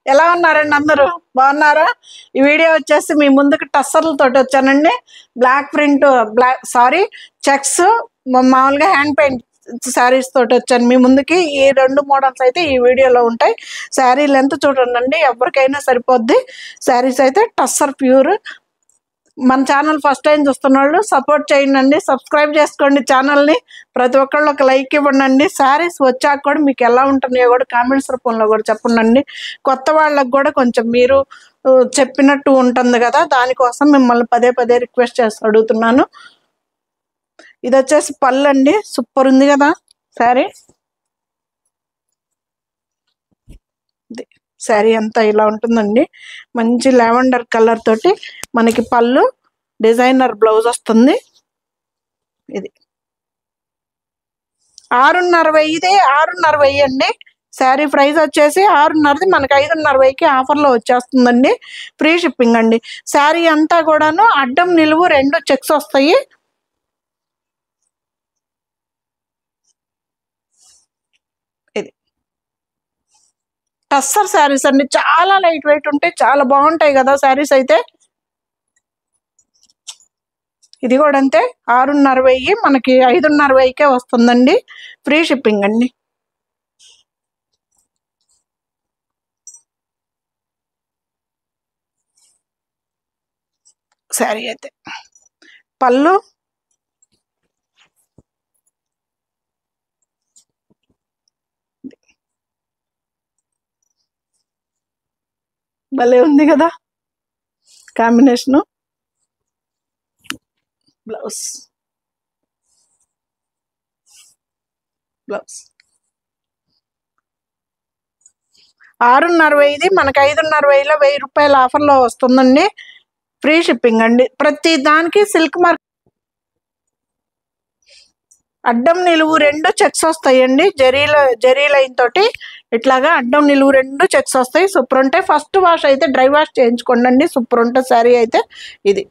ఎలా ఉన్నారండి అందరూ? బాగున్నారా? ఈ వీడియో వచ్చేసి మీ ముందుకు టస్సర్లతోటి వచ్చానండి. బ్లాక్ ప్రింట్ చెక్స్ మామూలుగా హ్యాండ్ పెయింట్ శారీస్ తోటి వచ్చాను మీ ముందుకి. ఈ 2 మోడల్స్ అయితే ఈ వీడియోలో ఉంటాయి. శారీ లెంత్ చూడండి, ఎవరికైనా సరిపోద్ది. శారీస్ అయితే టస్సర్ ప్యూర్. మన ఛానల్ ఫస్ట్ టైం చూస్తున్న వాళ్ళు సపోర్ట్ చేయండి, సబ్స్క్రైబ్ చేసుకోండి ఛానల్ని. ప్రతి ఒక్కళ్ళు ఒక లైక్ ఇవ్వండి. శారీస్ వచ్చాక కూడా మీకు ఎలా ఉంటున్నాయో కూడా కామెంట్స్ రూపంలో కూడా చెప్పండి. కొత్త వాళ్ళకు కూడా కొంచెం మీరు చెప్పినట్టు ఉంటుంది కదా, దానికోసం మిమ్మల్ని పదే పదే రిక్వెస్ట్ చేసి అడుగుతున్నాను. ఇది వచ్చేసి పళ్ళు అండి, సూపర్ ఉంది కదా శారీ. శారీ అంతా ఇలా ఉంటుందండి, మంచి లావెండర్ కలర్ తోటి మనకి పళ్ళు, డిజైనర్ బ్లౌజ్ వస్తుంది. ఇది 6,500, 6,500 అండి. శారీ ప్రైస్ వచ్చేసి 6,500, మనకి 5,500కి ఆఫర్లో వచ్చేస్తుందండి. ఫ్రీ షిప్పింగ్ అండి. శారీ అంతా కూడాను అడ్డం నిలువు 2 చెక్స్ వస్తాయి. ఇది టస్సర్ శారీస్ అండి, చాలా లైట్ వెయిట్ ఉంటాయి, చాలా బాగుంటాయి కదా శారీస్ అయితే. ఇది కూడా అంతే, 6,500 మనకి 5,500కే వస్తుందండి. ఫ్రీ షిప్పింగ్ అండి. శారీ అయితే పళ్ళు, భలే ఉంది కదా కాంబినేషను. బ్లౌజ్ 6,500, మనకి 5,500లో 1000 రూపాయల ఆఫర్లో వస్తుందండి. ఫ్రీ షిప్పింగ్ అండి. ప్రతి దానికి సిల్క్ మార్క్ అడ్డం నిలువు 2 చెక్స్ వస్తాయండి. జరీ లైన్ తోటి ఇట్లాగా అడ్డం నిలువు 2 చెక్స్ వస్తాయి. సూపర్ ఉంటాయి. ఫస్ట్ వాష్ అయితే డ్రై వాష్ చేయించుకోండి, సూపర్ ఉంటుంది శారీ అయితే. ఇది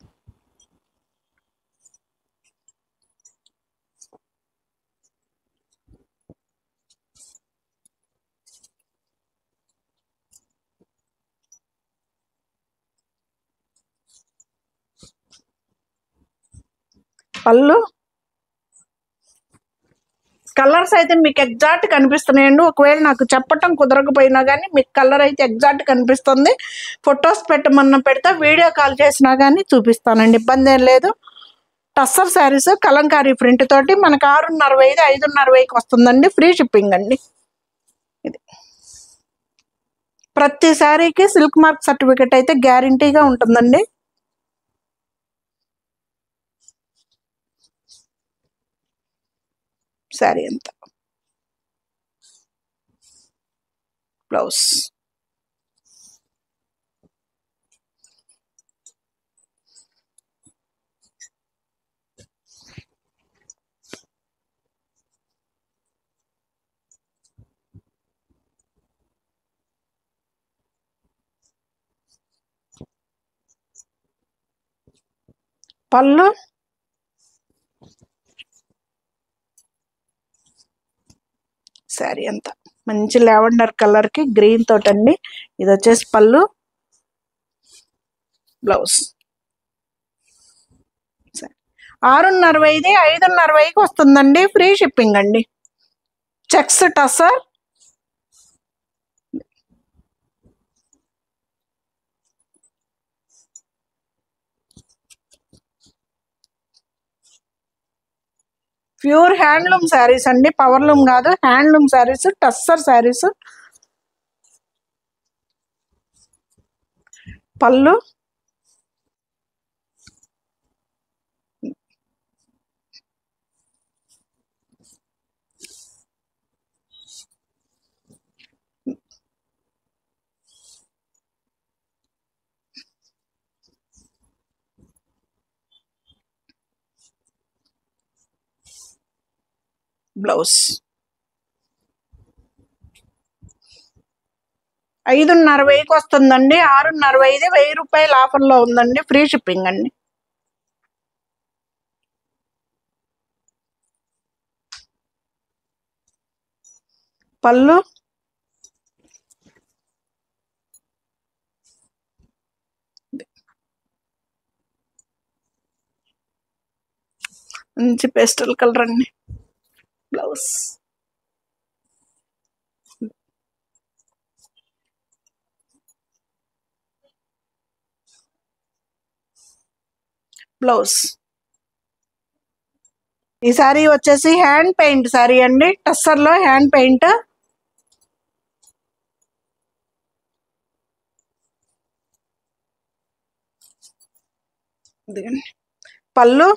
పళ్ళు. కలర్స్ అయితే మీకు ఎగ్జాక్ట్ కనిపిస్తున్నాయండి. ఒకవేళ నాకు చెప్పటం కుదరకపోయినా కానీ మీకు కలర్ అయితే ఎగ్జాక్ట్ కనిపిస్తుంది. ఫొటోస్ పెట్టమన్నా పెడతా, వీడియో కాల్ చేసినా కానీ చూపిస్తానండి, ఇబ్బంది ఏం లేదు. టస్సర్ శారీస్ కలంకారీ ప్రింట్ తోటి మనకు 6,500, 5,500కి వస్తుందండి. ఫ్రీ షిప్పింగ్ అండి. ఇది ప్రతి శారీకి సిల్క్ మార్క్ సర్టిఫికెట్ అయితే గ్యారంటీగా ఉంటుందండి. శారీ అంతా బ్లౌజ్, పళ్ళు, శారీ అంతా మంచి లావెండర్ కలర్కి గ్రీన్ తోటండి. ఇది వచ్చేసి పళ్ళు, బ్లౌజ్. 6,500, 5,500కి వస్తుందండి. ఫ్రీ షిప్పింగ్ అండి. Checks tussar, pure handloom saris అండి, పవర్లూమ్ కాదు, హ్యాండ్లూమ్ శారీస్, టస్సర్ శారీస్. పళ్ళు, బ్లౌజ్. 5,500కి వస్తుందండి. 6,500, 1000 రూపాయల ఆఫర్లో ఉందండి. ఫ్రీ షిప్పింగ్ అండి. పళ్ళు, మంచి పేస్టల్ కలర్ అండి. బ్లౌజ్ బ్లౌజ్ ఈ సారీ వచ్చేసి హ్యాండ్ పెయింట్ సారీ అండి, టస్సర్లో హ్యాండ్ పెయింట్. పళ్ళు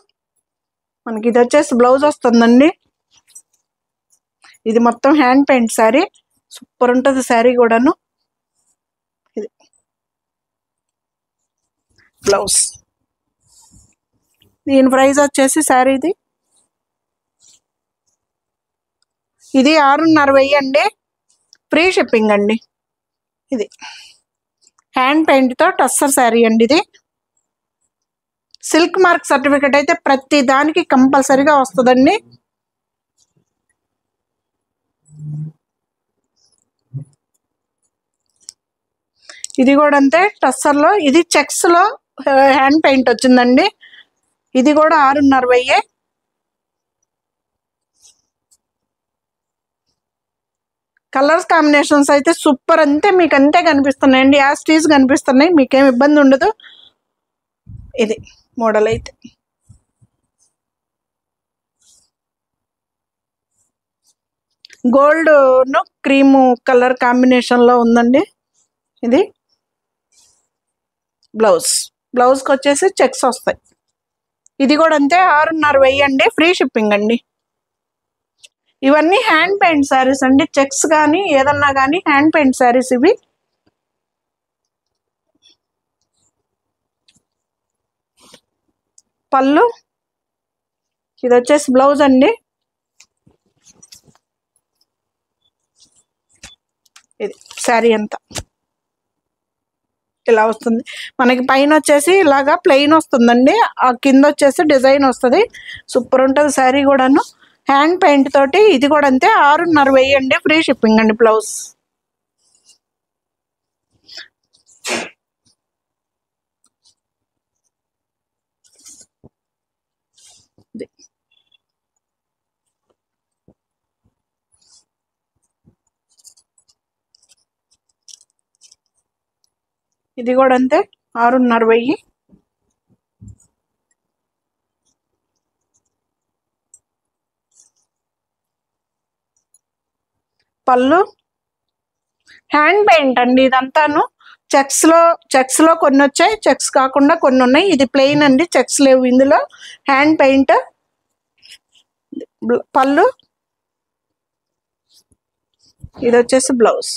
మనకి ఇది వచ్చేసి బ్లౌజ్ వస్తుందండి. ఇది మొత్తం హ్యాండ్ పెయింట్ శారీ, సూపర్ ఉంటుంది శారీ కూడాను. ఇది బ్లౌజ్. దీని ప్రైస్ వచ్చేసి శారీది ఇది 650 అండి, ఫ్రీ షిప్పింగ్ అండి. ఇది హ్యాండ్ పెయింట్తో టస్సర్ శారీ అండి. ఇది సిల్క్ మార్క్ సర్టిఫికెట్ అయితే ప్రతి దానికి కంపల్సరీగా వస్తుందండి. ఇది కూడా అంతే టస్సర్లో, ఇది చెక్స్లో హ్యాండ్ పెయింట్ వచ్చిందండి. ఇది కూడా 650. కలర్స్ కాంబినేషన్స్ అయితే సూపర్, అంతే మీకు అంతే కనిపిస్తున్నాయండి, యాస్టీస్ కనిపిస్తున్నాయి, మీకేం ఇబ్బంది ఉండదు. ఇది మోడల్ అయితే గోల్డ్ క్రీము కలర్ కాంబినేషన్లో ఉందండి. ఇది బ్లౌజ్కి వచ్చేసి చెక్స్ వస్తాయి. ఇది కూడా అంతే 650 అండి, ఫ్రీ షిప్పింగ్ అండి. ఇవన్నీ హ్యాండ్ పెయింట్ శారీస్ అండి, చెక్స్ కానీ ఏదన్నా కానీ హ్యాండ్ పెయింట్ శారీస్ ఇవి. పళ్ళు ఇది వచ్చేసి బ్లౌజ్ అండి. ఇది శారీ అంతా ఇలా వస్తుంది. మనకి పైన వచ్చేసి ఇలాగా ప్లెయిన్ వస్తుందండి, ఆ కింద వచ్చేసి డిజైన్ వస్తుంది. సూపర్ ఉంటుంది శారీ కూడాను, హ్యాండ్ పెయింట్ తోటి. ఇది కూడా అంతే 650 అండి, ఫ్రీ షిప్పింగ్ అండి. బ్లౌజ్ ఇది కూడా అంతే 650. పళ్ళు హ్యాండ్ పెయింట్ అండి ఇదంతాను. చెక్స్ లో కొన్ని వచ్చాయి, చెక్స్ కాకుండా కొన్ని ఉన్నాయి. ఇది ప్లెయిన్ అండి, చెక్స్ లేవు ఇందులో, హ్యాండ్ పెయింట్. పళ్ళు ఇది వచ్చేసి బ్లౌజ్.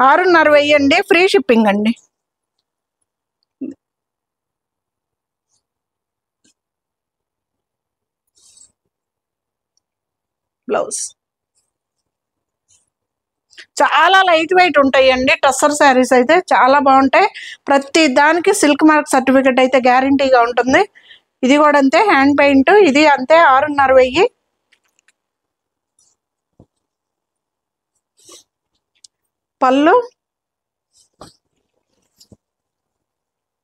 650 అండి, ఫ్రీ షిప్పింగ్ అండి. బ్లౌజ్ చాలా లైట్ వెయిట్ ఉంటాయండి, టస్సర్ శారీస్ అయితే చాలా బాగుంటాయి. ప్రతి దానికి సిల్క్ మార్క్ సర్టిఫికెట్ అయితే గ్యారంటీగా ఉంటుంది. ఇది కూడా అంతే హ్యాండ్ పెయింట్, ఇది అంతే 650. పళ్ళు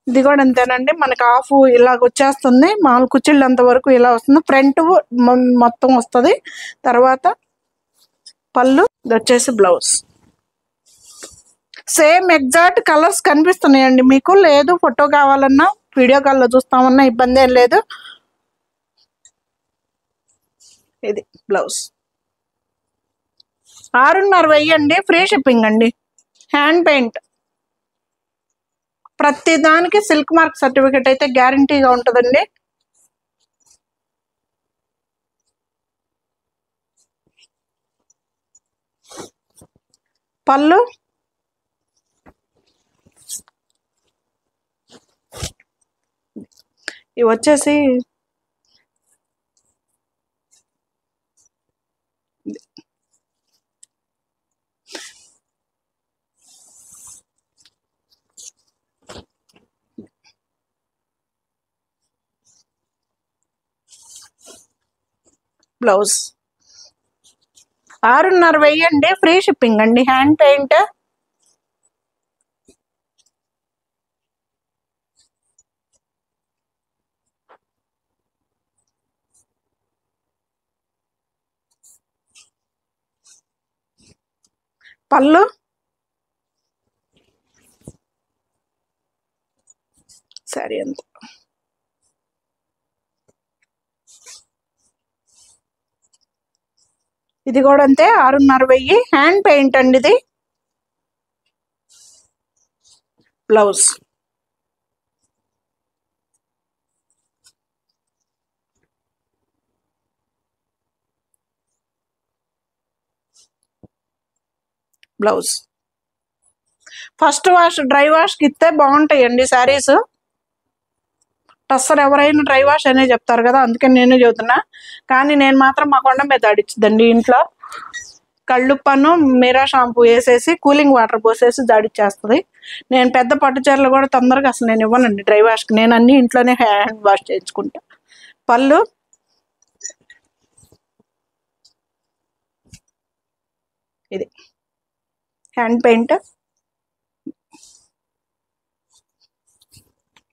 ఇది కూడా అంతేనండి, మనకు హాఫ్ ఇలాగ వచ్చేస్తుంది, మామూలు కుచ్చిళ్ళు అంత వరకు ఇలా వస్తుంది. ఫ్రంట్ మొత్తం వస్తుంది. తర్వాత పళ్ళు ఇది వచ్చేసి బ్లౌజ్. సేమ్ ఎగ్జాక్ట్ కలర్స్ కనిపిస్తున్నాయండి మీకు, లేదు ఫోటో కావాలన్నా వీడియో కాల్లో చూస్తామన్నా ఇబ్బంది ఏం లేదు. ఇది బ్లౌజ్ 650 అండి, ఫ్రీ షిప్పింగ్ అండి. హ్యాండ్ పెయింట్ ప్రతి దానికి సిల్క్ మార్క్ సర్టిఫికెట్ అయితే గ్యారంటీగా ఉంటుందండి. పళ్ళు ఇవి వచ్చేసి బ్లౌజ్ 650 అండి, ఫ్రీ షిప్పింగ్ అండి. హ్యాండ్ పెయింట్ పళ్ళు శారీ అంతా. ఇది కూడా అంతే 6,500. హ్యాండ్ పెయింట్ అండి ఇది. Blouse blouse first wash dry వాష్కి ఇస్తే బాగుంటాయండి శారీస్. టస్సర్ ఎవరైనా డ్రై వాష్ అనే చెప్తారు కదా, అందుకని నేను చెబుతున్నా. కానీ నేను మాత్రం మా కొండ మీద ఆడిచ్చిద్దండి. ఇంట్లో కళ్ళుప్పను మీరా షాంపూ వేసేసి కూలింగ్ వాటర్ పోసేసి జాడిచ్చేస్తుంది. నేను పెద్ద పట్టు చీరలు కూడా తొందరగా అసలు నేను ఇవ్వనండి డ్రై వాష్కి. నేను అన్ని ఇంట్లోనే హ్యాండ్ వాష్ చేయించుకుంటా. పళ్ళు ఇది hand paint.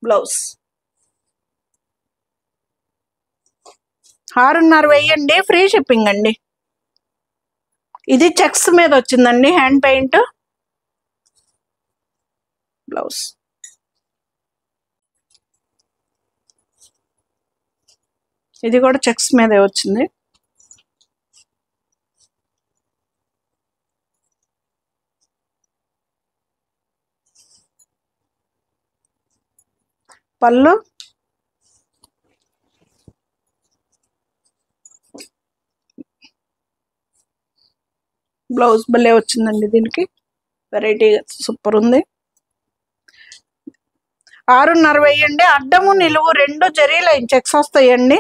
Blouse 6,500 free shipping అండి. ఇది చెక్స్ మీద వచ్చిందండి హ్యాండ్ పెయింట్. బ్లౌజ్ ఇది కూడా చెక్స్ మీదే వచ్చింది. పళ్ళు బ్లౌజ్ భలే వచ్చిందండి. దీనికి వెరైటీ సూపర్ ఉంది. 6,500 అడ్డము నిలువు 2 జరీ లైన్ చెక్స్ వస్తాయండి.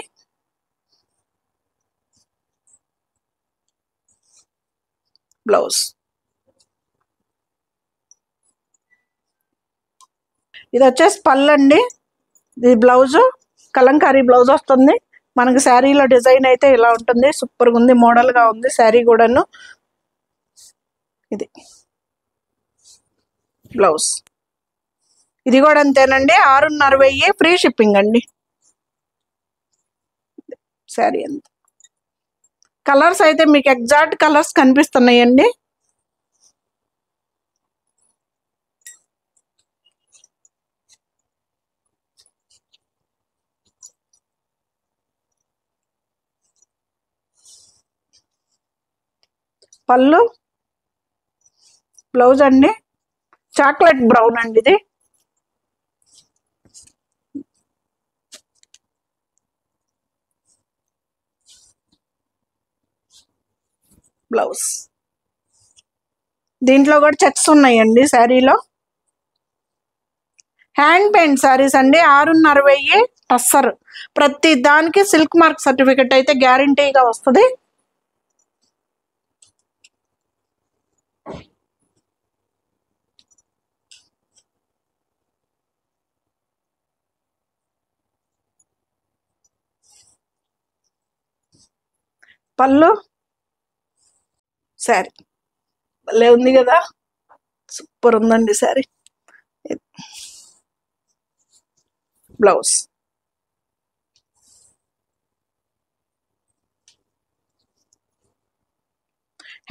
బ్లౌజ్ ఇది వచ్చేసి పళ్ళు అండి. ఇది బ్లౌజు కలంకారీ బ్లౌజ్ వస్తుంది. మనకి శారీలో డిజైన్ అయితే ఇలా ఉంటుంది. సూపర్గా ఉంది, మోడల్గా ఉంది శారీ కూడాను. ఇది బ్లౌజ్ ఇది కూడా అంతేనండి 6,500 ఫ్రీ షిప్పింగ్ అండి. శారీ అంత కలర్స్ అయితే మీకు ఎగ్జాక్ట్ కలర్స్ కనిపిస్తున్నాయండి. పళ్ళు బ్లౌజ్ అండి చాక్లెట్ బ్రౌన్ అండి ఇది. బ్లౌజ్ దీంట్లో కూడా చెక్స్ ఉన్నాయండి శారీలో. హ్యాండ్ పెయింట్ శారీస్ అండి 6,500 టస్సర్. ప్రతి దానికి సిల్క్ మార్క్ సర్టిఫికెట్ అయితే గ్యారంటీగా వస్తుంది. పళ్ళు శారీ భలే ఉంది కదా, సూపర్ ఉందండి శారీ. బ్లౌజ్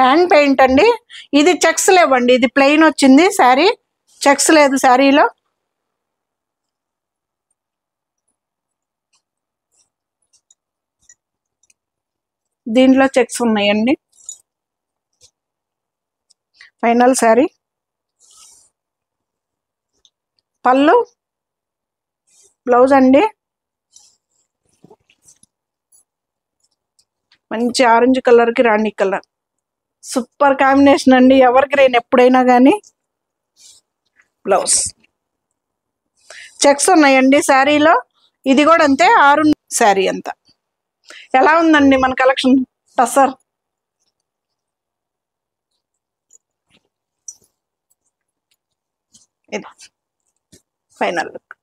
హ్యాండ్ పెయింట్ అండి. ఇది చెక్స్ లేవండి, ఇది ప్లెయిన్ వచ్చింది శారీ, చెక్స్ లేదు శారీలో. దీంట్లో చెక్స్ ఉన్నాయండి. ఫైనల్ శారీ. పళ్ళు బ్లౌజ్ అండి మంచి ఆరెంజ్ కలర్కి రాణి కలర్, సూపర్ కాంబినేషన్ అండి. ఎవర్ గ్రీన్ ఎప్పుడైనా కానీ. బ్లౌజ్ చెక్స్ ఉన్నాయండి శారీలో. ఇది కూడా అంతే 6 శారీ అంతా. ఎలా ఉందండి మన కలెక్షన్ టస్సర్? ఇది ఫైనల్ లుక్.